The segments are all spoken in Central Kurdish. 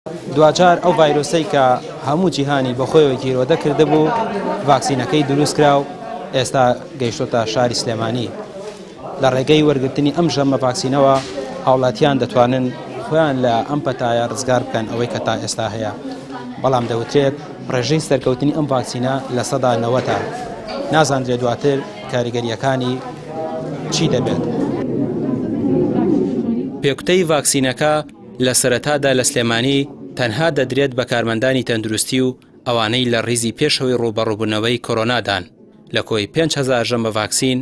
دوجار ئەو ڤایرۆسەی کە هەموو جیهانی بە خۆیەوە گیرۆدە کردبوو ڤاکسینەکەی دروست کرا و ئێستا گەیشتۆتە شاری سلێمانی. لە ڕێگەی وەرگرتنی ئەم ژەمە ڤاکسینەوە هاوڵاتیان دەتوانن خۆیان لە ئەم پەتایە ڕزگار بکەن ئەوەی کە تا ئێستا هەیە. بەڵام دەوترێت ڕێژەی سەرکەوتنی ئەم ڤاکسینە لە سەدا 90 نازانرێت دواتر کاریگەریەکانی چی دەبێت. پێکوتەی ڤاکسینەکە لە سەرەتادا لە سلێمانی تەنها دەدرێت بە کارمەندانی تەندروستی و ئەوانەی لە ڕیزی پێشەوەی ڕوبەڕووبوونەوەی کۆرۆنادان. لە کۆی 5,000 ژەمە ڤاکسین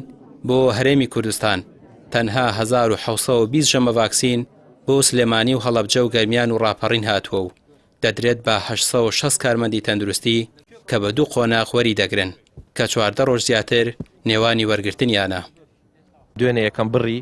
بۆ هەرێمی کوردستان، تەنها 1720 ژەمە ڤاکسین بۆ سلێمانی و هەڵەبجە و گەرمیان و ڕاپەڕین هاتووە و دەدرێت بە 860 کارمەندی تەندروستی کە بە 2 قۆناغ وەری دەگرن کە 14 ڕۆژ زیاتر نێوانی وەرگرتنیانە. دوێنێ یەکەم بڕی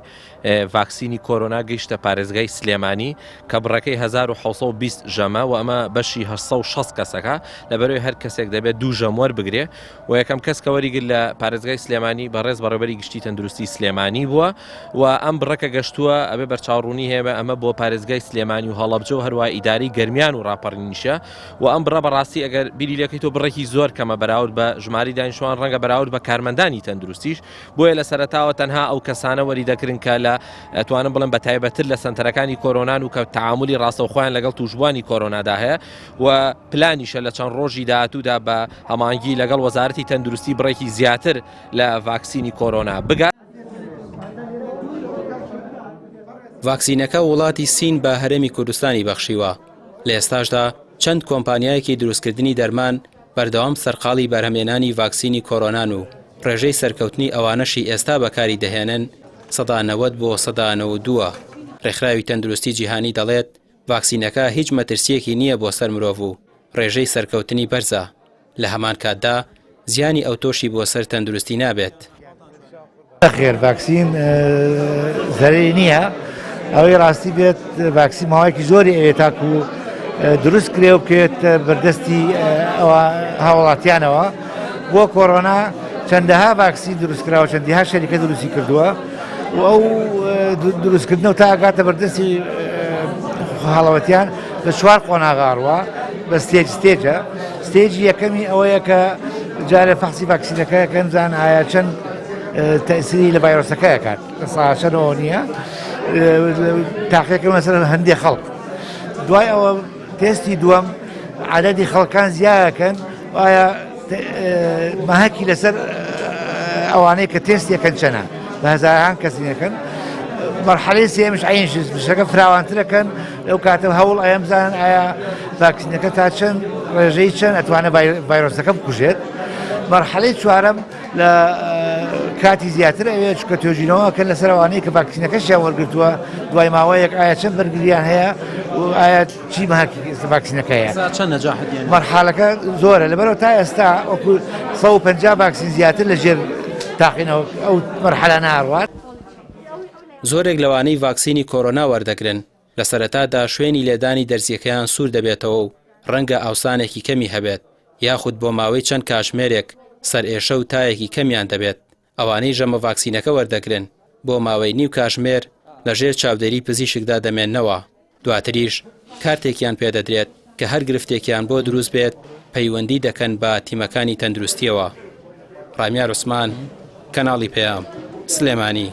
ڤاکسینی کۆرۆنا گەیشتە پارێزگای سلێمانی کە بڕەکەی 1720 ژەمە و ئەمە بەشی 860 کەسەکە لەبەرەوەی هەر کەسێک دەبێت 2 ژەم وەربگرێ و یەکەم کەس کە وەریگرت لە پارێزگای سلێمانی بەڕێز بەڕێوەبەری گشتی تەندروستی سلێمانی بووە و ئەم بڕەکە گەشتووە ئەبێ بەرچاوڕوونی هەیە ئەمە بۆ پارێزگای سلێمانی و هەڵەبجە و هەروە ئیداری گەرمیان و ڕاپەڕینیشە و ئەم بڕە بەڕاستی ئەگەر بیری لەکەیت و بڕێکی زۆر کەمە بەراورد بە ژماری دانیشتوان ڕەنگە بەراورد بە کارمەندانی تەندروستیش بۆیە لە سەرەتاوە تەنها ئەو کەسانە وەری دەکردن کە لە ئەتوانم بڵێن بە تایبەتر لە سنتەرەکانی کۆرۆنان و کە تعاملی ڕاستەوخۆیان لەگەڵ تووشبوانی کۆرۆنادا هەیە و پلانیشە لە چەند ڕۆژی داهاتوودا بە هەمانگی لەگەڵ وەزارەتی تەندروستی بڕێکی زیاتر لە ڤاکسینی کۆرۆنا بگات. ڤاکسینەکە وڵاتی سین بە هەرێمی کوردستانی بەخشیوە. لە ئێستاشدا چەند کۆمپانیایەکی دروستکردنی دەرمان بەردەوام سەرقاڵی بەرهەمێنانی ڤاکسینی کۆرۆنان و ڕێژەی سەرکەوتنی ئەوانەشی ئێستا بەکاری دەهێنن 90 بۆ 92. ڕێکخراوی تەندروستی جیهانی دەڵێت ڤاکسینەکە هیچ مەترسیەکی نییە بۆ سەر مرۆڤ و ڕێژەی سەرکەوتنی بەرزە. لە هەمان کاتدا زیانی ئەو تۆشی بۆ سەر تەندروستی نابێت. خێر ڤاکسین زەرری نییە، ئەوەی ڕاستی بێت ڤاکسین ماوەیەکی زۆری ئەوێ تاکو دروست کرێ و بکێت بەردەستی هاوڵاتیانەوە بۆ کۆرۆنا. چەندەها ڤاکسین دروستکراوە، چەندیها شەریکە دروستی کردووە و ئەو دروستکردنەوە تا ئاگاتە بەردەستی هاڵەوەتیان لە 4 قۆناغاڕوە بە ستێجە. ستێجی یەکەمی ئەوەیە کە جارێ فەحسی ڤاکسینەکەیەکە نزان ئایا چەند تەئسیری لە ڤایرۆسەکەیە کات ساچەنەوە نییە تاقیەکە مەسەرەن هەندێک خەڵک. دوای ئەوە تێستی دووەم عەدەدی خەڵکان زیادەکەن ئایا مەهەکی لەسەر ئەوانەی کە تێستیەکەن چەنە بە هەزاران کەسینەکەن. مەرحەلەی سێمیش عینش بشەکە فراوانترەکەن لەو کاتە هەوڵ ئەیە بزانن ئایا ڤاکسینەکە تا چەند ڕێژەی چەند ئەتوانێت ڤایرۆسەکە بکوژێت. مەرحەلەی چوارەم لە کاتی زیاتر ئەوێت چکە توێژینەوەکەن لەسەر ئەوانەی کە ڤاکسینەکەشیان وەرگرتووە دوای ماوەیەک ئایا چەند بەرگریان هەیە و ئایا چی مەهەکی ڤاکسینەکەیە. مەرحەلەکە زۆرە لەبەرەوە تا ئێستا 150 ڤاکسین زیاتر لە ژێر تاقینەوە ئەو مەرحەلە ناڕوات. زۆرێک لەوانەی ڤاکسینی کۆرۆنا وەردەگرن لە سەرەتادا شوێنی لێدانی دەرزیەکەیان سوور دەبێتەوە و ڕەنگە ئاوسانێکی کەمی هەبێت یاخود بۆ ماوەی چەند کاتژمێرێک سەرئێشە و تایەکی کەمیان دەبێت. ئەوانەی ژەمە ڤاکسینەکە وەردەگرن بۆ ماوەی نیو کاتژمێر لەژێر چاودێری پزیشکدا دەمێننەوە. دواتریش کارتێکیان پێدەدرێت کە هەر گرفتێکیان بۆ دروست بێت پەیوەندی دەکەن بە تیمەکانی تەندروستیەوە. ڕامیار عوسمان، کەناڵی پەیام، سلێمانی.